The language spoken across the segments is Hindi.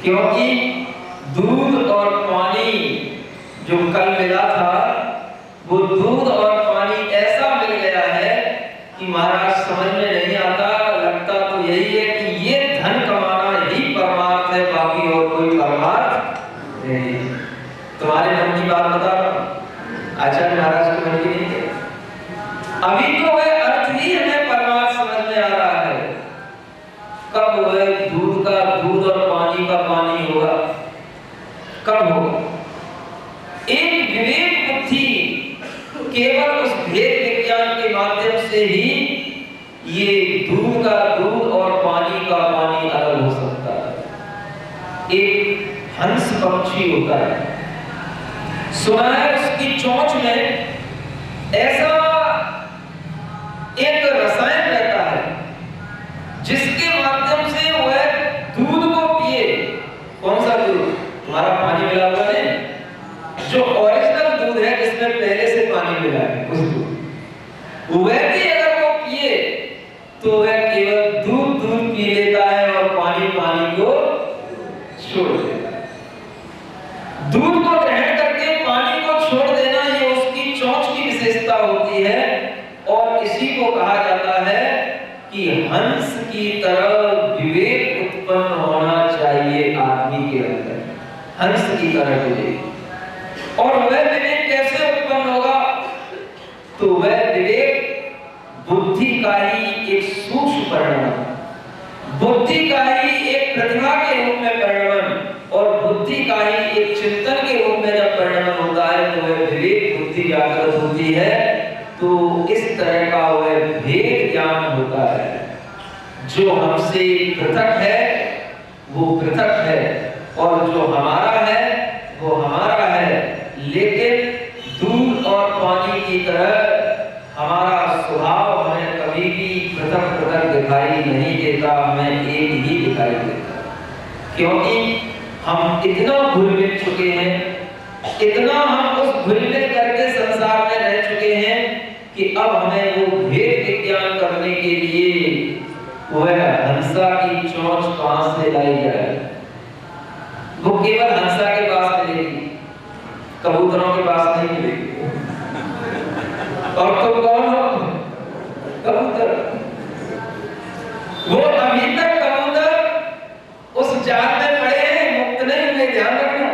क्योंकि दूध और पानी जो कल मिला था वो दूध और पानी ऐसा मिल गया है कि महाराज समझ में नहीं आता, लगता तो यही है कि ये धन कमाना ही परमार्थ है, बाकी और कोई परमार्थ नहीं। तुम्हारे मन की बात बता रहा हूं, आचार्य महाराज के मन की नहीं है। अभी तो वह अर्थ ही हमें परमार्थ समझ में आ रहा है, कब वह दूध का दूध और पानी का पानी होगा, कब होगा? एक विवेक बुद्धि केवल उस भेद विज्ञान के माध्यम से ही ये दूध का दूध और पानी का पानी अलग हो सकता है। एक हंस पक्षी होता है, सुना है उसकी चोंच में ऐसा एक रसायन रहता है जिसके माध्यम से वह दूध को पिए। कौन सा दूध? तुम्हारा पानी मिला हुआ है, जो ओरिजिनल दूध है जिसमें पहले से पानी मिला है, उस दूध वह भी अगर वो पिए तो वह केवल दूध दूध पी लेता है और पानी पानी को छोड़ देता है। दूध को ग्रहण करके पानी को छोड़ देना ये उसकी चोंच की विशेषता होती है, और इसी को कहा जाता है कि हंस की तरह विवेक उत्पन्न होना चाहिए आदमी के अंदर, हंस की तरह विवेक। और वह विवेक कैसे उत्पन्न होगा? तो वह विवेक बुद्धि का ही एक सूक्ष्म परिणाम, बुद्धि का ही एक प्रतिभा के रूप में परिणमन, और बुद्धि का ही एक चिंतन के रूप में जब परिणमन होता है तो वह विवेक बुद्धि जागृत होती है। तो इस तरह का वह भेद ज्ञान होता है, जो हमसे पृथक है वो पृथक है, और जो हमारा है वो हमारा है। लेकिन दूध और पानी की तरह हमारा स्वभाव हमें कभी भी पृथक पृथक दिखाई नहीं देता, हमें एक ही दिखाई देता, क्योंकि हम इतना घुल मिल चुके हैं, इतना हम उस घुल मिल करके संसार में रह चुके हैं कि अब हमें वो भेद विज्ञान करने के लिए वह हंसा की चोंच कहां से लाई जाए? वो केवल हंसा के पास मिलेगी, कबूतरों के पास नहीं मिलेगी। और तुम कौन हो? कबूतर। वो अभी तक कबूतर उस जाल में पड़े हैं, मुक्त नहीं हुए, ध्यान रखना।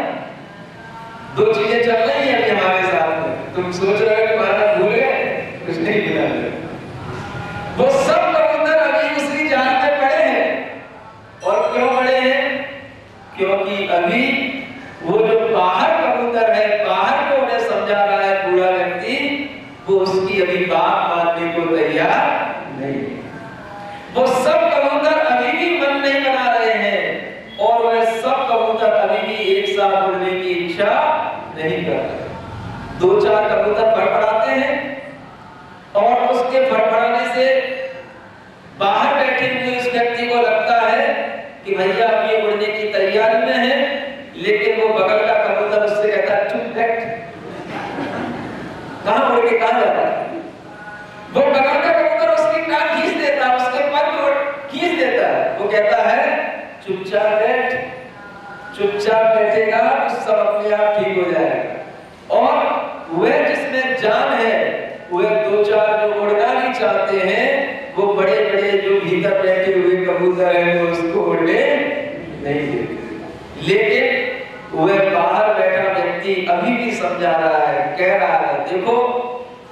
दो चीजें चल रही हैं अभी हमारे साथ में, तुम सोच रहे हो कि महाराज भूल गए, कुछ नहीं मिला। वो सब कबूतर अभी उसी जाल में पड़े हैं, और क्यों पड़े हैं? क्योंकि अभी वो जो बाहर कबूतर है, बाहर को उन्हें समझा रहा है पूरा व्यक्ति, वो उसकी अभी बात मानने को तैयार नहीं है। वो सब कबूतर अभी भी मन नहीं बना रहे हैं, और वह सब कबूतर अभी भी एक साथ उड़ने की इच्छा नहीं कर रहे। दो चार कबूतर फड़फड़ाते हैं, और उसके फड़फड़ाने से बाहर बैठे हुए उस व्यक्ति को लगता है कि भैया अब ये उड़ने की तैयारी में है, लेकिन वो बगल का कबूतर उससे कहता है चुप बैठ, कहां उड़ के कहां जा रहा है? वो बगल का कबूतर उसकी टांग खींच देता है, उसके पर को खींच देता है, वो कहता है चुपचाप बैठ, चुपचाप बैठेगा तो सब अपने आप ठीक हो जाएगा। और वह जिसमें जान है, वह दो चार जो उड़ना नहीं चाहते हैं, वो बड़े बड़े जो भीतर बैठे हुए कबूतर हैं वो उसको उड़ने नहीं देते। लेकिन वह बाहर बैठा व्यक्ति अभी भी समझा रहा है, कह रहा है देखो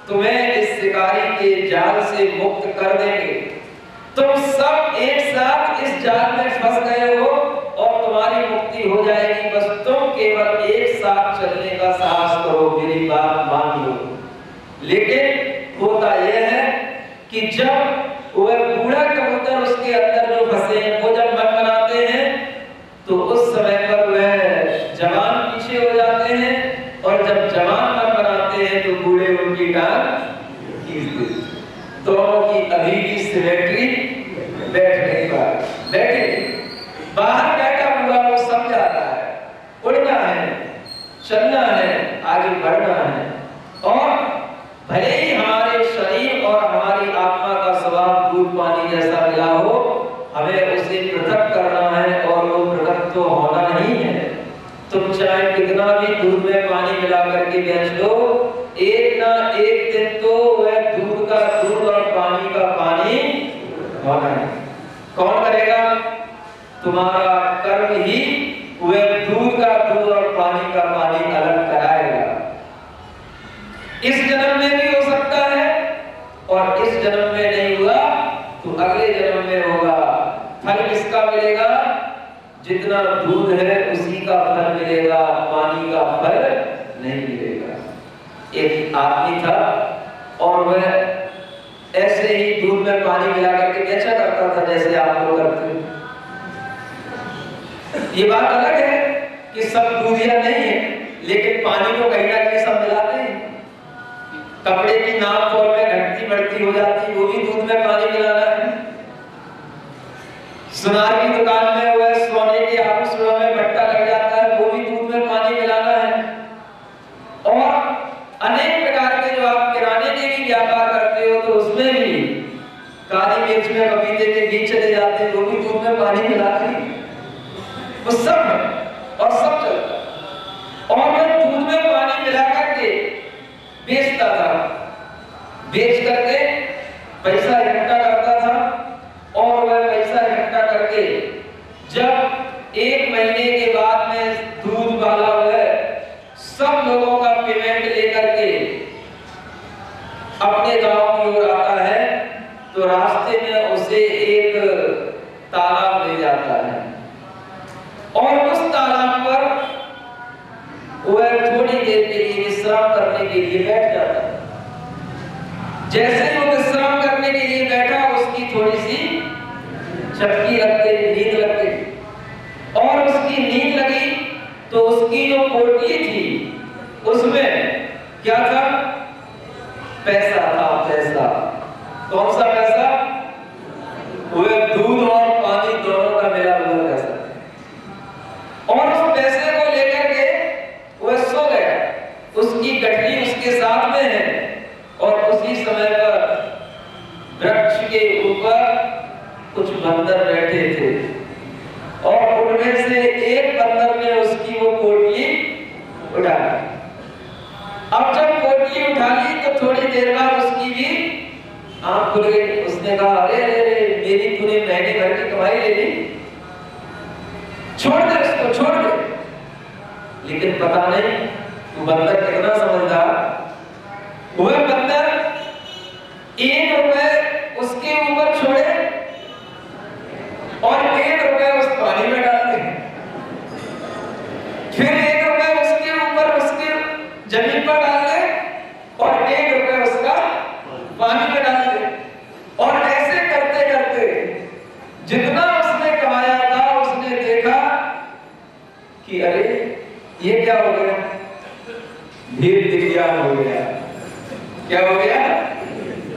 तुम्हें इस शिकारी के जाल से मुक्त कर देंगे, तुम सब एक साथ इस जाल में फंस गए हो और तुम्हारी मुक्ति हो जाएगी, बस तुम केवल एक साथ चलने का साहस करो, मेरी बात मान लो। लेकिन होता यह है कि जब वह बूढ़ा कबूतर उसके अंदर जो फंसे हैं वो जब मन बनाते हैं, तो उस समय पर वह जवान पीछे हो जाते हैं, और जब जवान मन बनाते हैं तो बूढ़े उनकी टांग खींच देते। दोनों की अभी भी सिमेट्री बैठ नहीं पा रही। बैठे बाहर बैठा हुआ वो समझा रहा है उड़ना है, चलना है, आगे बढ़ना है, और भले ही हमारे शरीर और हमारी आत्मा का स्वभाव दूध पानी जैसा मिला हो, हमें उसे पृथक करना है, और वो पृथक तो होना होना नहीं है। तुम चाहे कितना भी दूध में पानी मिला करके बेच लो, एक ना एक दिन तो वह दूध का दूध और पानी का पानी होना है। कौन करेगा? तुम्हारा कर्म ही वह दूध का दूध और पानी का पानी अलग कराएगा। इस जन्म में भी हो सकता है और इस जन्म में नहीं हुआ तो अगले जन्म में होगा। फल किसका मिलेगा? जितना दूध है उसी का फल मिलेगा, पानी का फल नहीं मिलेगा। एक आदमी था और वह ऐसे ही दूध में पानी मिला करके बेचा करता था, जैसे आप लोग करते हैं। ये बात अलग है कि सब दूधिया नहीं है, लेकिन पानी को कहीं ना कहीं सब मिलाते हैं। कपड़े की नाप तोल में घटती बढ़ती हो जाती, वो भी दूध में पानी मिलाना है। सुनार की दुकान में वह सोने के आभूषणों में बट्टा लग जाता है, वो भी दूध में पानी मिलाना है। और अनेक प्रकार के जो आप किराने के भी व्यापार करते हो तो उसमें भी काली मिर्च में पपीते के बीज चले जाते हैं, वो भी दूध में पानी मिलाते हैं। वो सब है और सब चलता है। और वह दूध में पानी मिला करके बेचता था, बेच करके पैसा इकट्ठा करता था। और वह पैसा इकट्ठा करके जब एक महीने के बाद में दूध वाला वह सब लोगों का पेमेंट लेकर के अपने गांव की ओर आता है तो रास्ते में उसे एक तालाब मिल जाता है और उस तालाब पर वह थोड़ी देर के लिए विश्राम करने के लिए बैठ जाता है। जैसे ही वो विश्राम करने के लिए बैठा, उसकी थोड़ी सी झपकी लग गई, नींद लग गई। और उसकी नींद लगी तो उसकी जो पोटली थी उसमें क्या था? पैसा था। पैसा कौन सा पैसा? वह दूध और पानी दोनों का मिला हुआ पैसा। और उस पैसे को लेकर के वह सो गया। उसकी गठरी उसके साथ में है और उसी समय पर वृक्ष के ऊपर कुछ बंदर बैठे थे और उनमें से एक बंदर ने उसकी वो पोटली उठा ली। अब जब पोटली उठा ली तो थोड़ी देर बाद उसकी भी आंख खुल गई। उसने कहा, अरे अरे, मेरी तूने महीने भर की कमाई ले ली, छोड़ दे उसको, छोड़ दे। लेकिन पता नहीं वो बंदर कितना समझदार। वह बंदर 1 रुपए उसके ऊपर छोड़े और 1 रुपए उस पानी में डाल दे, फिर 1 रुपए उसके ऊपर उसके जमीन पर डाल दे और 1 रुपए उसका पानी में डाल दे। और ऐसे करते करते जितना उसने कमाया था उसने देखा कि अरे ये क्या हो गया? भेद विज्ञान हो गया। क्या हो गया?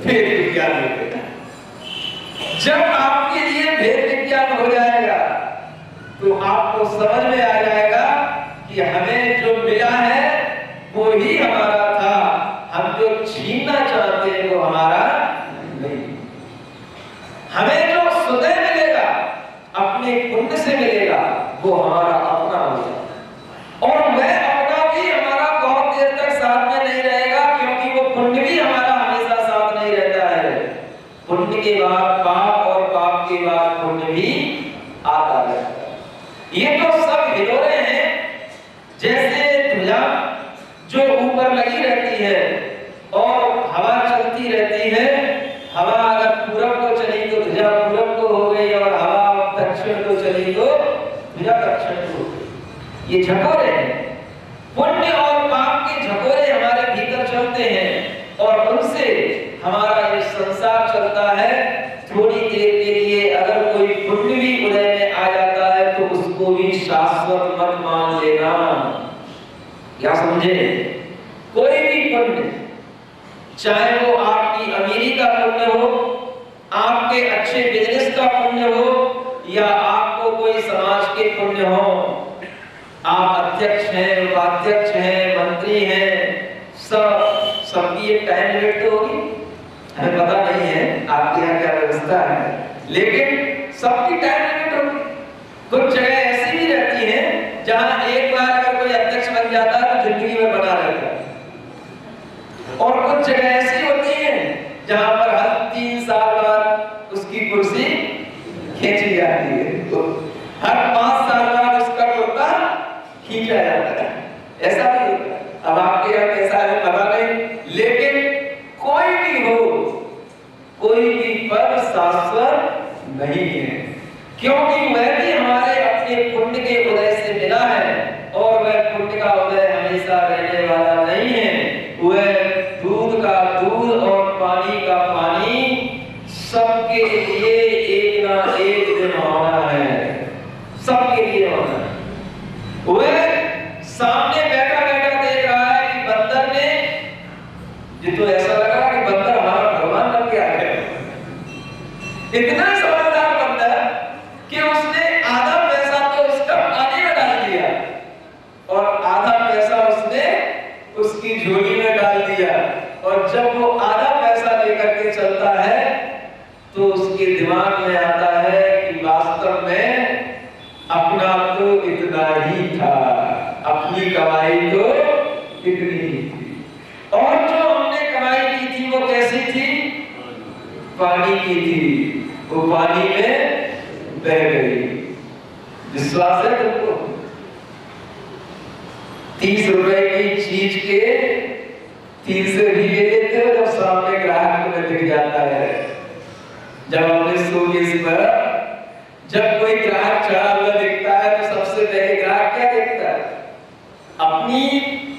भेद विज्ञान हो गया। जब आपके लिए भेद विज्ञान हो जाएगा तो आपको समझ में आ जाएगा कि हमें जो मिला है वो ही हमारा था, हम जो छीनना चाहते हैं वो हमारा नहीं। हमें जो स्वतः मिलेगा, अपने पुण्य से मिलेगा, वो हमारा अपना होगा। और वह अपना भी हमारा बहुत देर तक साथ में नहीं रहेगा, क्योंकि वो पुण्य भी हमारा हमेशा साथ नहीं रहता है। पुण्य के बाद पाप और पाप के बाद पुण्य भी आता रहता है। ये तो सब हिलोरे हैं, जैसे ध्वजा जो ऊपर लगी रहती है और हवा चलती रहती है। हवा अगर पूरब को चली तो ध्वजा पूरब को हो गई और हवा दक्षिण को चली तो ध्वजा दक्षिण को हो गई। ये झकोरे हैं, पुण्य और पाप के झकोरे हमारे भीतर चलते हैं और उनसे हमारा ये संसार चलता है। थोड़ी देर के लिए अगर कोई पुण्य भी उदय में आ जाता है तो उसको भी शाश्वत मत मान लेना। क्या समझे? कोई भी पुण्य, चाहे वो आपकी अमीरी का पुण्य हो, आपके अच्छे बिजनेस का पुण्य हो, या आपको कोई समाज के पुण्य हो, आप अध्यक्ष हैं, उपाध्यक्ष हैं, मंत्री हैं, सबकी एक टाइम लिमिट तो होगी। हमें पता नहीं है आपके यहाँ क्या व्यवस्था है, लेकिन सबकी टाइम लिमिट होगी। कुछ जगह ऐसी भी रहती है जहां एक बार अगर कोई अध्यक्ष बन जाता है तो जिंदगी में बना रहता है, और कुछ जगह ऐसी होती है जहां पर हर 3 साल बाद उसकी कुर्सी खींची जाती है, तो हर 5 साल बाद उसका कुर्ता खींचा जाता है। ऐसा भी होता है। अब आपके यहाँ कैसा है पता नहीं, लेकिन कोई भी हो, कोई भी पद शाश्वत नहीं है, क्योंकि वह भी हमारे अपने पुण्य के उदय से मिला है, और वह पुण्य का उदय हमेशा रहने वाला नहीं है। वह दूध का दूध और पानी का पानी सबके लिए एक ना एक दिन होना है, सबके लिए होना है। वह सामने बैठा बैठा देख रहा है कि बंदर ने, ये तो ऐसा लगा कि बंदर हमारा भगवान बन के आ गया, इतना समझदार बंदर कि उसने आधा पैसा तो उसका पानी में डाल दिया और आधा पैसा उसने उसकी झोली में डाल दिया, और जब वो आधा पैसा लेकर के चलता है तो उसके दिमाग में आता है कि वास्तव में अपना तो इतना ही था, अपनी कमाई तो इतनी ही थी, और जो हमने कमाई की थी वो कैसी थी? पानी की थी, वो पानी में बह गई। विश्वास है तुमको? 30 रुपए की चीज के 3 से भी ले लेते हो जब सामने ग्राहक को दिख जाता है। जब हमने शोकेस पर जब कोई ग्राहक चढ़ा हुआ दिखता है तो सबसे पहले ग्राहक क्या देखता है? अपनी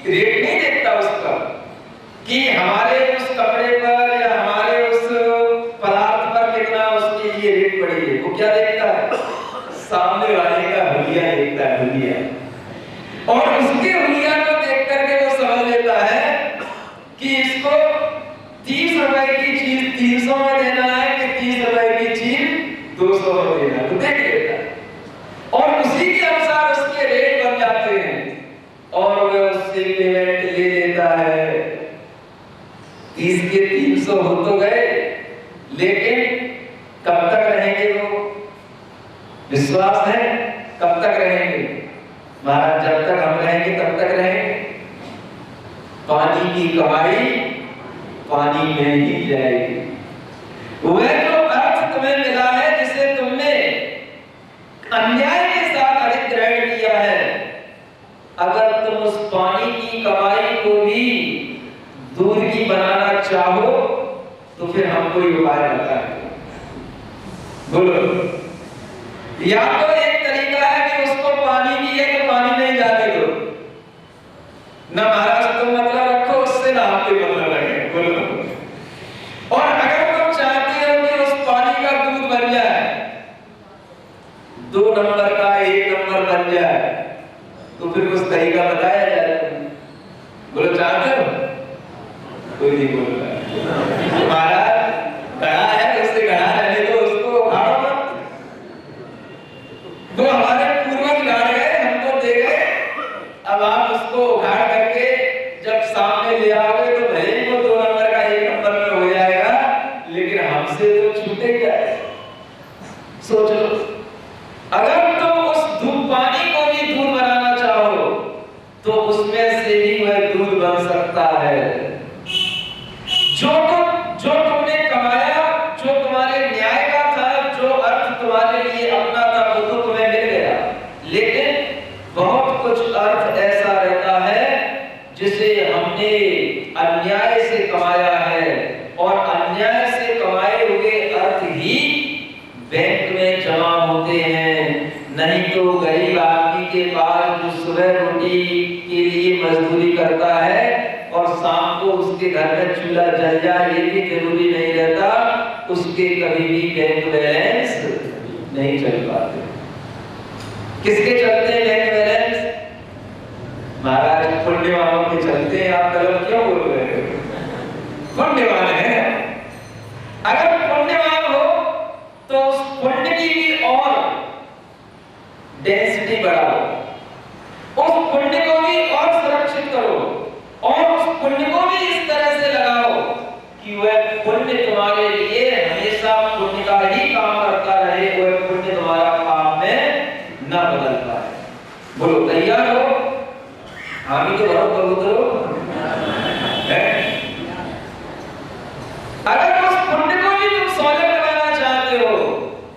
रेट नहीं देखता उसका कि हमारे उस कपड़े पर या हमारे उस पदार्थ पर कितना उसके लिए रेट पड़ी है। वो क्या देखता है? सामने वाले का हुलिया देखता है, हुलिया, और उसके हुलिया को देख करके वो समझ लेता है कि इसको 30 रुपए की चीज 300 में देना है कि 30 रुपए की चीज 200 में देना है, तो देख लेता है, और उसी के अनुसार उसके रेट बन जाते हैं और वह उससे पेमेंट ले लेता है। 30 के 300 हो तो गए, लेकिन कब तक रहेंगे वो? विश्वास है कब तक रहेंगे? महाराज जब तक हम रहेंगे तब तक रहेंगे। पानी की कमाई पानी में ही जाएगी। वह जो अर्थ तुम्हें मिला है जिसे तुमने अन्याय के साथ अधिग्रहण किया है, अगर तुम उस पानी की कमाई को भी दूध की बनाना चाहो तो फिर हम कोई उपाय बताएं। बोलो, या तो एक तरीका है कि उसको पानी की है तो पानी नहीं जाने दो, ना महाराज तुम मतलब रखो उससे, ना आप कोई मतलब रखे। बोलो, और अगर तुम चाहते हो कि उस पानी का दूध बन जाए, 2 नंबर का 1 नंबर बन जाए, तो फिर उस तरीका बताया जाए। बोलो, चाहते हो? कोई नहीं बोल रहा है। महाराज गड़ा है, उससे गड़ा रहने दो, उसको उखाड़ो मत। तो हमारे पूर्वज गाड़ गए, हमको दे गए, अब आप उसको उखाड़ करके जब सामने ले आओगे तो भले ही वो 2 नंबर का 1 नंबर में हो जाएगा, लेकिन हमसे तो छूटे जाए। सोच लो, अगर तुम उस दूध पानी को भी दूध बनाना चाहो तो उसमें से भी वह दूध बन सकता है। जो तुमने कमाया, जो तुम्हारे न्याय का था, जो अर्थ तुम्हारे लिए अपना था, वो तो तुम्हें मिल गया, लेकिन बहुत कुछ अर्थ ऐसा रहता है जिसे हमने अन्याय से कमाया है, और अन्याय से कमाए हुए अर्थ ही बैंक में जमा होते हैं। नहीं तो गरीब आदमी के पास जो सुबह रोटी के लिए मजदूरी करता है और शाम को उसके घर में चूल्हा जल जाए ये भी जरूरी नहीं रहता, उसके कभी भी बैंक बैलेंस नहीं चल पाते। किसके चलते हैं बैंक बैलेंस? महाराज पुण्यवानों के चलते हैं। आप गलत क्यों बोल रहे हो? पुण्यवान है। अगर पुण्यवान हो तो उस पुण्य की भी और डेंसिटी बढ़ाओ, उस पुण्य को भी और सुरक्षित करो, और उस पुण्य को भी इस तरह से लगाओ कि वह पुण्य तुम्हारे लिए हमेशा पुण्य का ही काम करता रहे, वह पुण्य तुम्हारा पाप में न बदल पाए। बोलो तैयार हो? हामी तो बहुत कबूतर है। अगर उस पुण्य को भी तुम स्वागत करना चाहते हो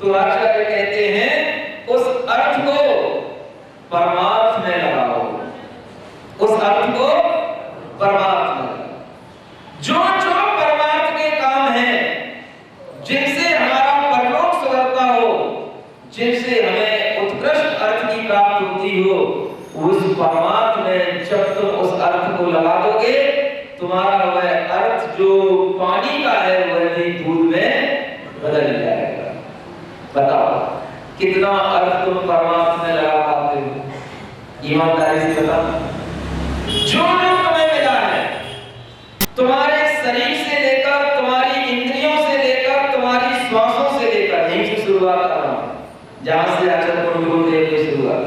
तो आचार्य कहते हैं उस अर्थ को परमार्थ में लगाओ, उस अर्थ को परमार्थ में। जो जो परमार्थ के काम हैं जिनसे हमारा परलोक सुधरता हो, जिनसे हमें उत्कृष्ट अर्थ की प्राप्ति होती हो, उस परमार्थ में जब तुम उस अर्थ को लगा दोगे, तुम्हारा वह अर्थ जो पानी का है वह भी दूध में बदल जाएगा। बताओ कितना अर्थ तुम परमार्थ में लगा पाते हो? ईमानदारी से बताओ। जो जो तुम्हें मिला है, तुम्हारे शरीर से लेकर, तुम्हारी इंद्रियों से लेकर, तुम्हारी श्वासों से लेकर, यहीं से शुरुआत कर रहा हूं, जहां से आचार्य गुरुदेव की शुरुआत,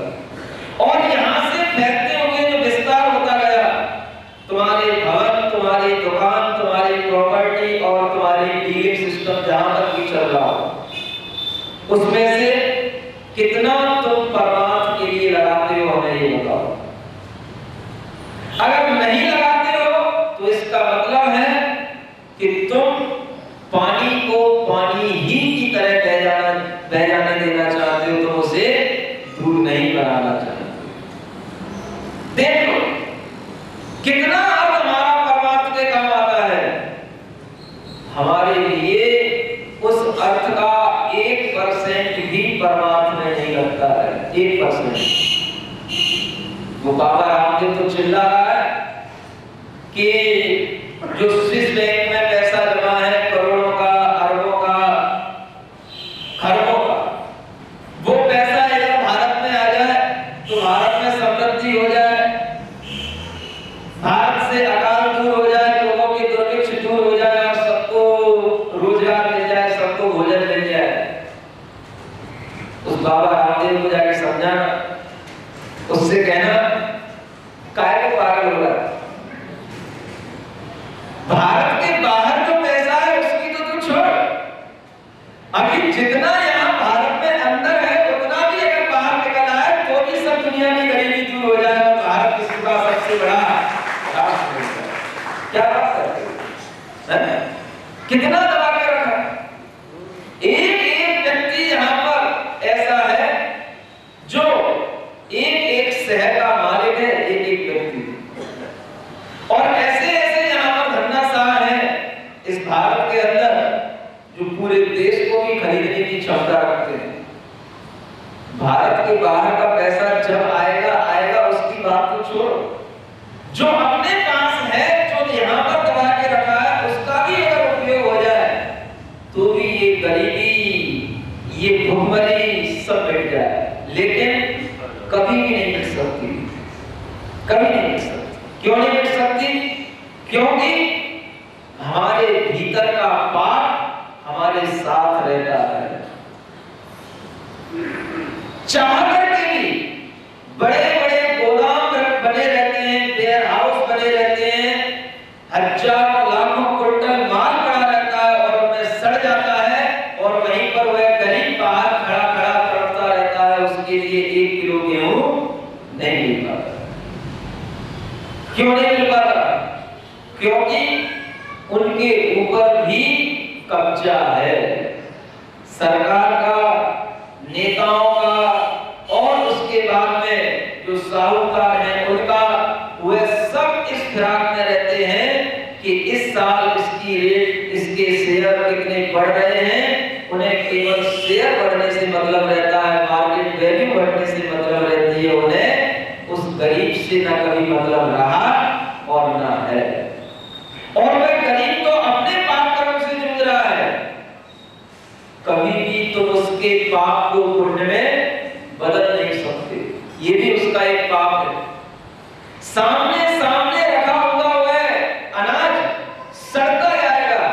और यहां से फैलते हुए जो विस्तार होता गया, तुम्हारे भवन, तुम्हारी दुकान, तुम्हारी प्रॉपर्टी और तुम्हारी डीलिंग सिस्टम जहां तक भी चल रहा हो, उसमें से कितना तुम परमार्थ के लिए लगाते हो हमें ये बताओ। अगर नहीं लगाते हो तो इसका मतलब है कि तुम पानी को पानी ही की तरह बह जाने देना चाहते हो, तुम उसे दूध नहीं बनाना चाहते। देख लो कितना अर्थ हमारा परमार्थ के काम आता है। हमारे लिए उस अर्थ का 1% भी परमार्थ में नहीं लगता है, 1%। वो बाबा रामदेव तो चिल्ला रहा है कि जो स्विस बैंक में पैसा जमा है करोड़ों का, अरबों का, खरबों का, वो पैसा इधर भारत में आ जाए तो भारत में समृद्धि हो जाए, भारत से अकाल दूर हो जाए, लोगों की दुर्भिक्ष दूर हो जाए और सबको रोजगार मिल जाए, सबको भोजन मिल जाए। उस बाबा रामदेव को जाके समझाना, उससे कहना काहे को पागल हो रहा है? भारत के बाहर जो पैसा है उसकी तो तू छोड़, अभी जितना यहाँ भारत में अंदर है उतना भी अगर बाहर निकल आए तो भी सब दुनिया की गरीबी दूर हो जाए और भारत विश्व का सबसे बड़ा राष्ट्र बन जाए। क्या बात करते हैं? कितना दबा के रखा है? एक एक व्यक्ति यहाँ पर ऐसा है जो एक शहर का मालिक है, एक व्यक्ति, और ऐसे ऐसे यहाँ पर धन्नाशाह हैं इस भारत के अंदर जो पूरे देश को भी खरीदने की क्षमता रखते हैं। भारत के बाहर का पैसा जब आएगा उसकी बात तो छोड़ो, जो अपने पास है, जो यहाँ पर दबा के रखा है, उसका भी अगर उपयोग हो जाए तो भी ये गरीबी, ये भुखमरी सब मिट जाए, लेकिन कभी भी नहीं मिट सकती, कभी नहीं मिट सकती। क्यों नहीं मिट सकती? क्योंकि हमारे भीतर का पाप हमारे साथ रहता है। चाह करके भी बड़े बड़े गोदाम बने रहते हैं, वेयर हाउस बने रहते हैं, हजारों लाखों क्विंटल माल पड़ा रहता है और उनमें सड़ जाता है, और वहीं पर वह गरीब बाहर खड़ा खड़ा तड़पता रहता है, उसके लिए 1 किलो गेहूं नहीं मिल पाता। क्यों नहीं मिल पाता? क्योंकि उनके ऊपर भी कब्जा है सरकार का, नेताओं का, और उसके बाद में जो साहूकार हैं उनका। वे सब इस फिराक में रहते हैं कि इस साल इसकी रेट, इसके शेयर कितने बढ़ रहे हैं। उन्हें केवल शेयर बढ़ने से मतलब रहता है, मार्केट वैल्यू बढ़ने से मतलब रहती है, उन्हें उस गरीब से ना कभी मतलब रहा और ना है। और वह गरीब तो अपने पाप कर्म से जूझ रहा है, कभी भी तुम उसके पाप को पुण्य में बदल नहीं सकते, ये भी उसका एक पाप है। सामने सामने रखा हुआ वह अनाज सड़ता जाएगा,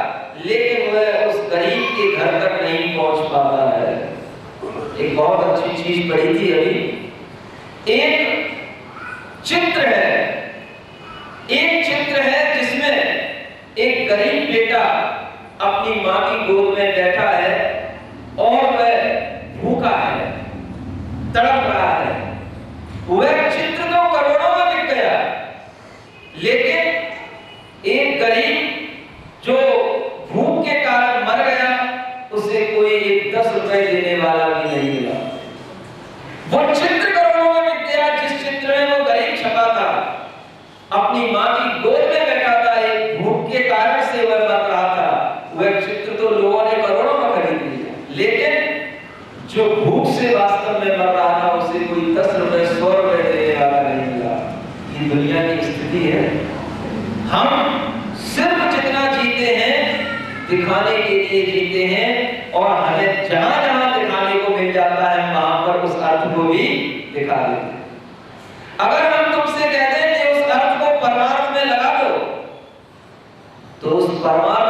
लेकिन वह उस गरीब के घर तक नहीं पहुंच पाता है। एक बहुत अच्छी चीज पढ़ी थी अभी, एक चित्र है जिसमें एक गरीब बेटा अपनी मां की गोद में बैठा है और वह भूखा है, तड़प रहा है। वह अपनी माँ की गोद में बैठा था, एक भूख के कारण से वह मर रहा था। वह चित्र तो लोगों ने करोड़ों में खरीद लिया, लेकिन जो भूख से वास्तव में मर रहा था उसे कोई 10 रुपए 100 रुपए देने वाला नहीं मिला। ये दुनिया की स्थिति है। हम सिर्फ जितना जीते हैं दिखाने के लिए जीते हैं, और हमें जहां जहां दिखाने को मिल जाता है वहां पर उस अर्थ को भी दिखा देते हैं। अगर हम तुमसे कहते हैं कि उस अर्थ को परमार्थ में लगा दो, तो उस परमार्थ